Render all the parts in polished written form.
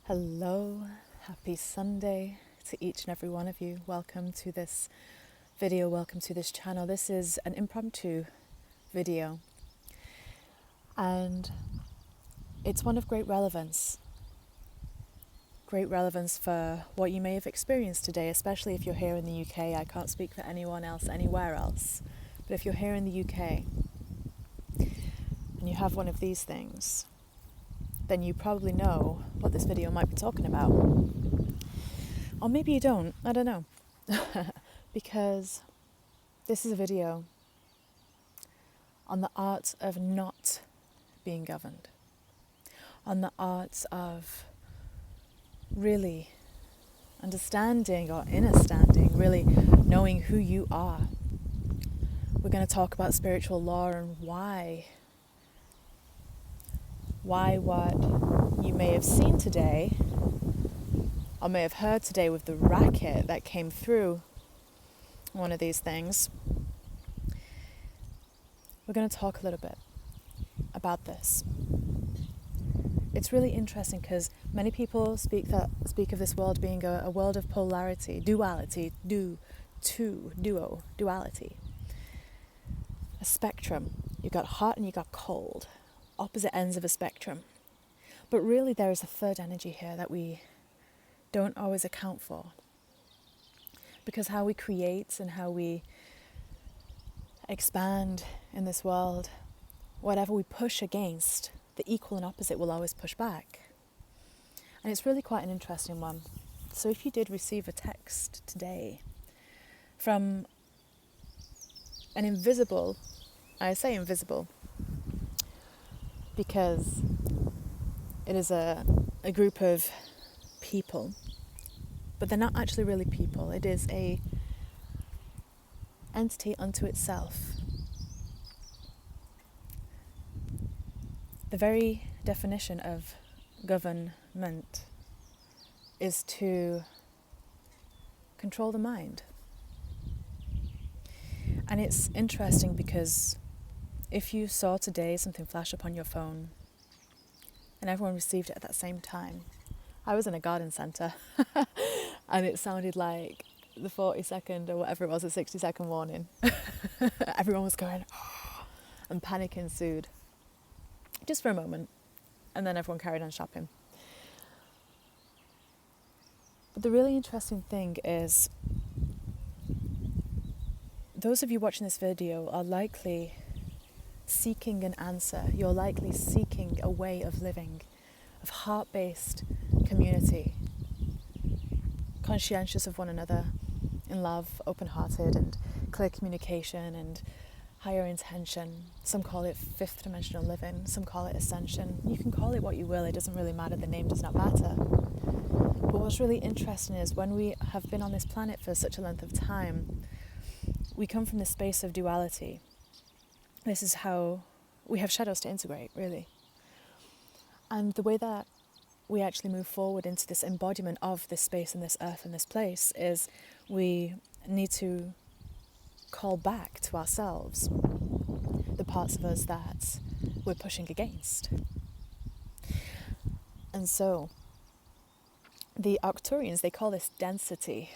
Hello, happy Sunday to each and every one of you. Welcome to this video, welcome to this channel. This is an impromptu video and it's one of great relevance for what you may have experienced today, especially if you're here in the UK. I can't speak for anyone else anywhere else, but if you're here in the UK and you have one of these things, then you probably know what this video might be talking about. Or maybe you don't, I don't know. Because this is a video on the art of not being governed, on the art of really understanding or inner-standing, really knowing who you are. We're going to talk about spiritual law and why what you may have seen today or may have heard today with the racket that came through one of these things. We're going to talk a little bit about this. It's really interesting because many people speak of this world being a world of polarity, duality, duality. A spectrum. You've got hot and you've got cold. Opposite ends of a spectrum. But really there is a third energy here that we don't always account for. Because how we create and how we expand in this world, whatever we push against, the equal and opposite will always push back. And it's really quite an interesting one. So if you did receive a text today from an invisible, I say invisible, because it is a group of people, but they're not actually really people. It is a entity unto itself. The very definition of government is to control the mind. And it's interesting because if you saw today something flash upon your phone and everyone received it at that same time, I was in a garden centre and it sounded like the 40-second or whatever it was, a 60-second warning. Everyone was going, oh, and panic ensued. Just for a moment, and then everyone carried on shopping. But the really interesting thing is, those of you watching this video are likely seeking an answer. You're likely seeking a way of living, of heart-based community, conscientious of one another, in love, open-hearted, and clear communication, and higher intention. Some call it fifth dimensional living, some call it ascension. You can call it what you will, it doesn't really matter, the name does not matter. But what's really interesting is when we have been on this planet for such a length of time, we come from this space of duality. This is how we have shadows to integrate, really. And the way that we actually move forward into this embodiment of this space and this earth and this place is we need to call back to ourselves the parts of us that we're pushing against. And so the Arcturians, they call this density.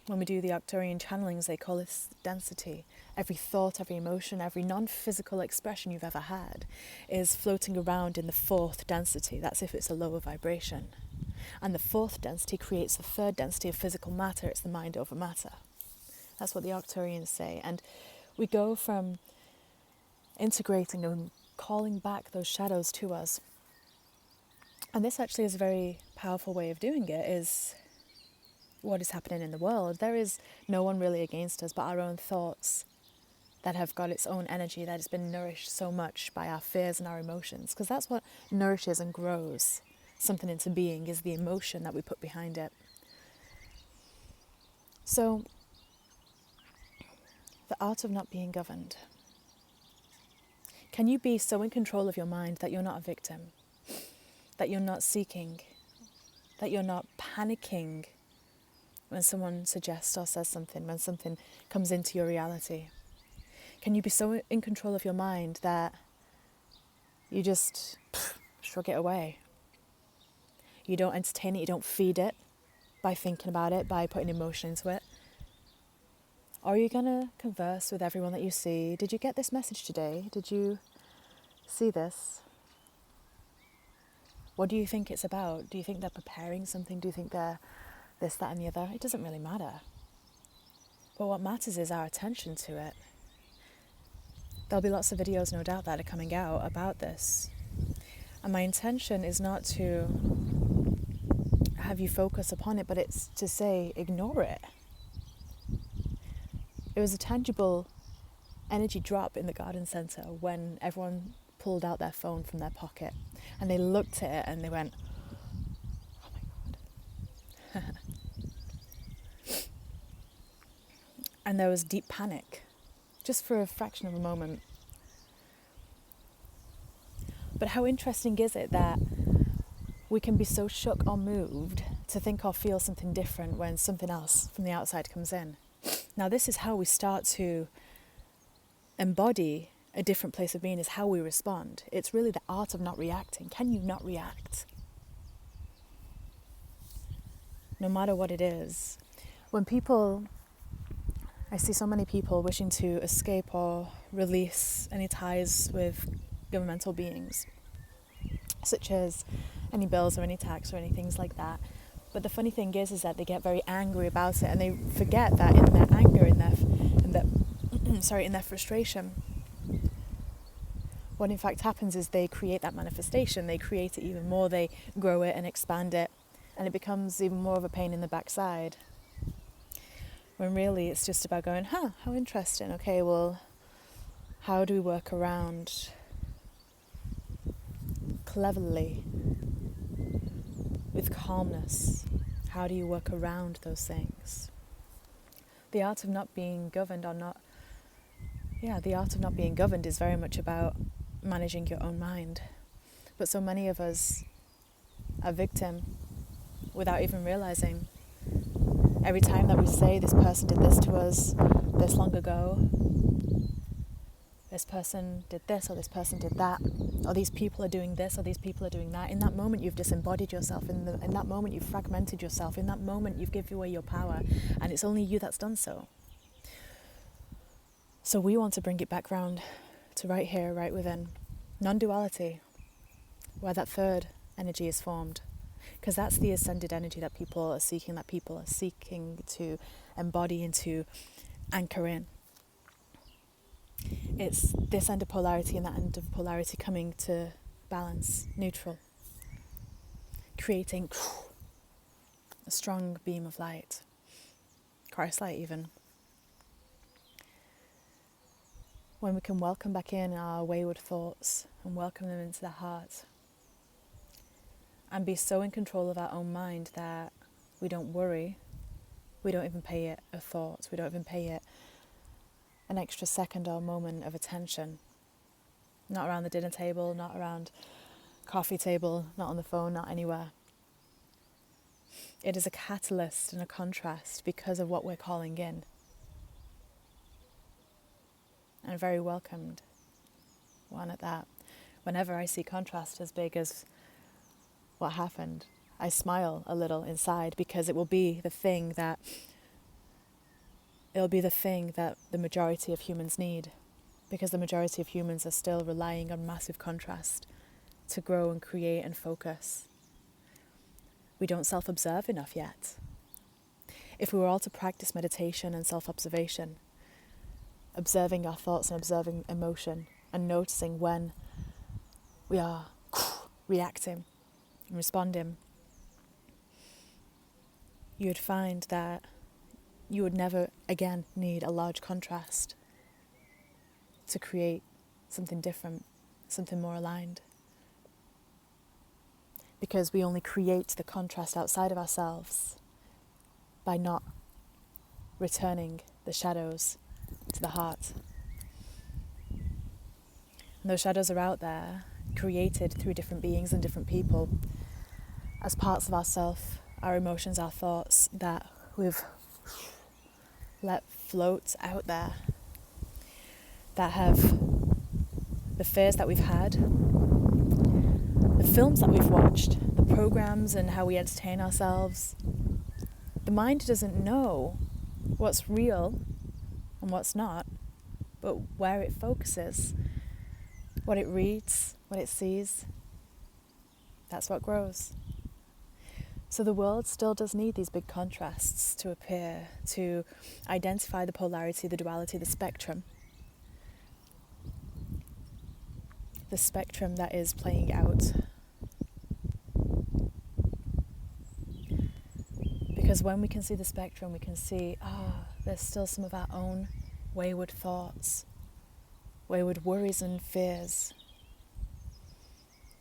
When we do the Arcturian channelings, they call this density. Every thought, every emotion, every non-physical expression you've ever had is floating around in the fourth density. That's if it's a lower vibration. And the fourth density creates the third density of physical matter. It's the mind over matter. That's what the Arcturians say. And we go from integrating and calling back those shadows to us. And this actually is a very powerful way of doing it, is what is happening in the world. There is no one really against us but our own thoughts that have got its own energy that has been nourished so much by our fears and our emotions. Because that's what nourishes and grows something into being, is the emotion that we put behind it. So, the art of not being governed. Can you be so in control of your mind that you're not a victim? That you're not seeking? That you're not panicking when someone suggests or says something, when something comes into your reality? Can you be so in control of your mind that you just shrug it away? You don't entertain it, you don't feed it by thinking about it, by putting emotion into it. Or are you going to converse with everyone that you see? Did you get this message today? Did you see this? What do you think it's about? Do you think they're preparing something? Do you think they're this, that, and the other? It doesn't really matter. But what matters is our attention to it. There'll be lots of videos, no doubt, that are coming out about this. And my intention is not to have you focus upon it, but it's to say, ignore it. It was a tangible energy drop in the garden centre when everyone pulled out their phone from their pocket and they looked at it and they went, oh my God. And there was deep panic, just for a fraction of a moment. But how interesting is it that we can be so shook or moved to think or feel something different when something else from the outside comes in? Now, this is how we start to embody a different place of being, is how we respond. It's really the art of not reacting. Can you not react? No matter what it is. I see so many people wishing to escape or release any ties with governmental beings, such as any bills or any tax or any things like that. But the funny thing is that they get very angry about it, and they forget that in their anger, in their frustration, what in fact happens is they create that manifestation. They create it even more. They grow it and expand it, and it becomes even more of a pain in the backside. When really it's just about going, how interesting. Okay, well, how do we work around cleverly, with calmness? How do you work around those things? The art of not being governed the art of not being governed is very much about managing your own mind. But so many of us are victim without even realizing. Every time that we say, this person did this to us this long ago, this person did this or this person did that, or these people are doing this or these people are doing that, in that moment you've disembodied yourself, in that moment you've fragmented yourself, in that moment you've given away your power, and it's only you that's done so. So we want to bring it back round to right here, right within. Non-duality, where that third energy is formed. Because that's the ascended energy that people are seeking to embody and to anchor in. It's this end of polarity and that end of polarity coming to balance, neutral, creating a strong beam of light, Christ light even. When we can welcome back in our wayward thoughts and welcome them into the heart, and be so in control of our own mind that we don't worry, we don't even pay it a thought, we don't even pay it an extra second or moment of attention. Not around the dinner table, not around coffee table, not on the phone, not anywhere. It is a catalyst and a contrast because of what we're calling in. And very welcomed one at that. Whenever I see contrast as big as what happened, I smile a little inside, because it will be the thing that the majority of humans need, because the majority of humans are still relying on massive contrast to grow and create and focus. We don't self-observe enough yet. If we were all to practice meditation and self-observation, observing our thoughts and observing emotion and noticing when we are reacting and responding, you would find that you would never again need a large contrast to create something different, something more aligned. Because we only create the contrast outside of ourselves by not returning the shadows to the heart. And those shadows are out there, created through different beings and different people, as parts of ourself, our emotions, our thoughts that we've let float out there, that have the fears that we've had, the films that we've watched, the programs and how we entertain ourselves. The mind doesn't know what's real and what's not, but where it focuses, what it reads, what it sees, that's what grows. So the world still does need these big contrasts to appear, to identify the polarity, the duality, the spectrum. The spectrum that is playing out. Because when we can see the spectrum, we can see, there's still some of our own wayward thoughts, wayward worries and fears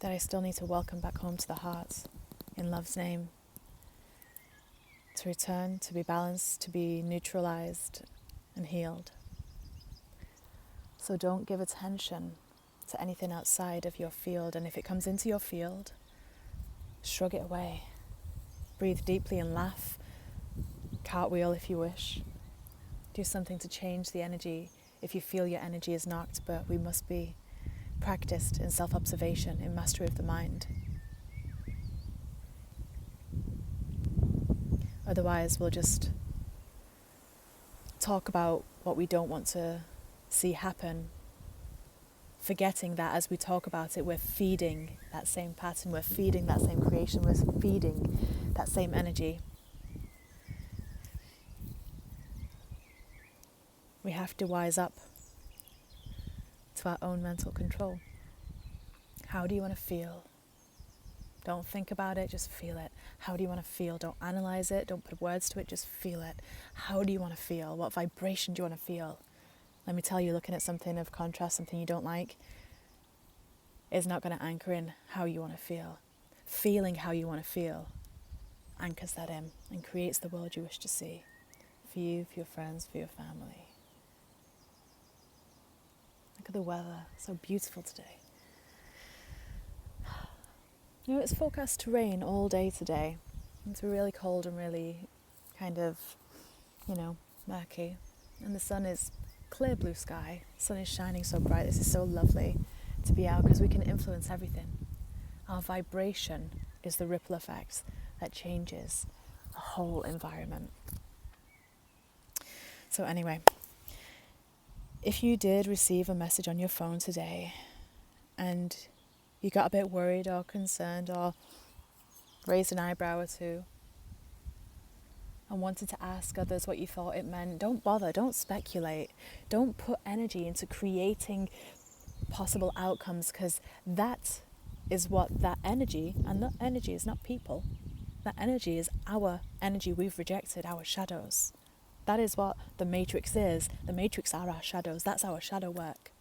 that I still need to welcome back home to the heart in love's name. To return, to be balanced, to be neutralized and healed. So don't give attention to anything outside of your field, and if it comes into your field, shrug it away. Breathe deeply and laugh. Cartwheel if you wish. Do something to change the energy if you feel your energy is knocked, but we must be practiced in self-observation, in mastery of the mind. Otherwise, we'll just talk about what we don't want to see happen, forgetting that as we talk about it, we're feeding that same pattern, we're feeding that same creation, we're feeding that same energy. We have to wise up to our own mental control. How do you want to feel? Don't think about it, just feel it. How do you want to feel? Don't analyze it, don't put words to it, just feel it. How do you want to feel? What vibration do you want to feel? Let me tell you, looking at something of contrast, something you don't like, is not going to anchor in how you want to feel. Feeling how you want to feel anchors that in and creates the world you wish to see. For you, for your friends, for your family. Look at the weather, so beautiful today. You know, it's forecast to rain all day today. It's really cold and really kind of, murky. And the sun is clear blue sky. The sun is shining so bright. This is so lovely to be out because we can influence everything. Our vibration is the ripple effect that changes the whole environment. So anyway, if you did receive a message on your phone today and you got a bit worried or concerned or raised an eyebrow or two and wanted to ask others what you thought it meant, don't bother, don't speculate. Don't put energy into creating possible outcomes, because that is what that energy, and that energy is not people. That energy is our energy we've rejected, our shadows. That is what the matrix is. The matrix are our shadows. That's our shadow work.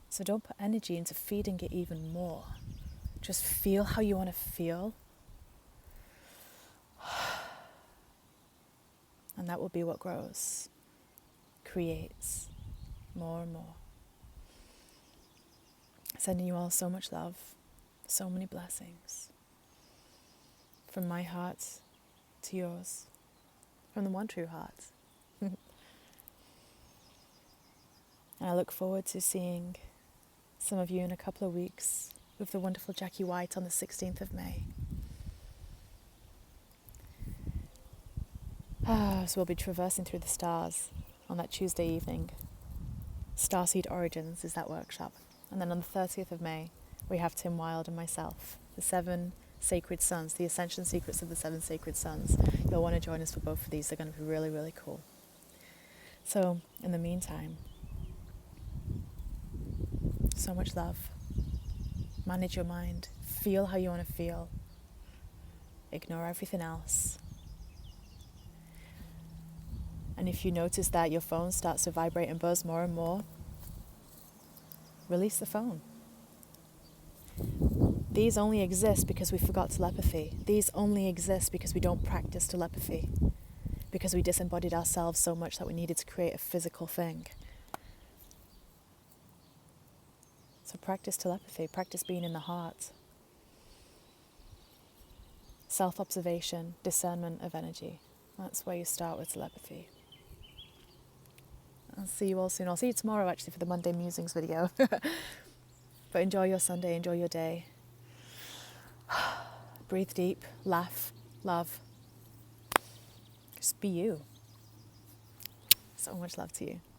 So don't put energy into feeding it even more. Just feel how you want to feel. And that will be what grows, creates more and more. Sending you all so much love, so many blessings. From my heart to yours, from the one true heart. And I look forward to seeing some of you in a couple of weeks with the wonderful Jackie White on the 16th of May. So we'll be traversing through the stars on that Tuesday evening. Starseed Origins is that workshop. And then on the 30th of May, we have Tim Wilde and myself, the 7 Sacred Sons, the Ascension Secrets of the 7 Sacred Sons. You'll want to join us for both of these. They're going to be really, really cool. So, in the meantime, so much love. Manage your mind. Feel how you want to feel. Ignore everything else. And if you notice that your phone starts to vibrate and buzz more and more, release the phone. These only exist because we forgot telepathy. These only exist because we don't practice telepathy. Because we disembodied ourselves so much that we needed to create a physical thing. So practice telepathy. Practice being in the heart. Self-observation, discernment of energy. That's where you start with telepathy. I'll see you all soon. I'll see you tomorrow actually for the Monday Musings video. But enjoy your Sunday, enjoy your day. Breathe deep, laugh, love. Just be you. So much love to you.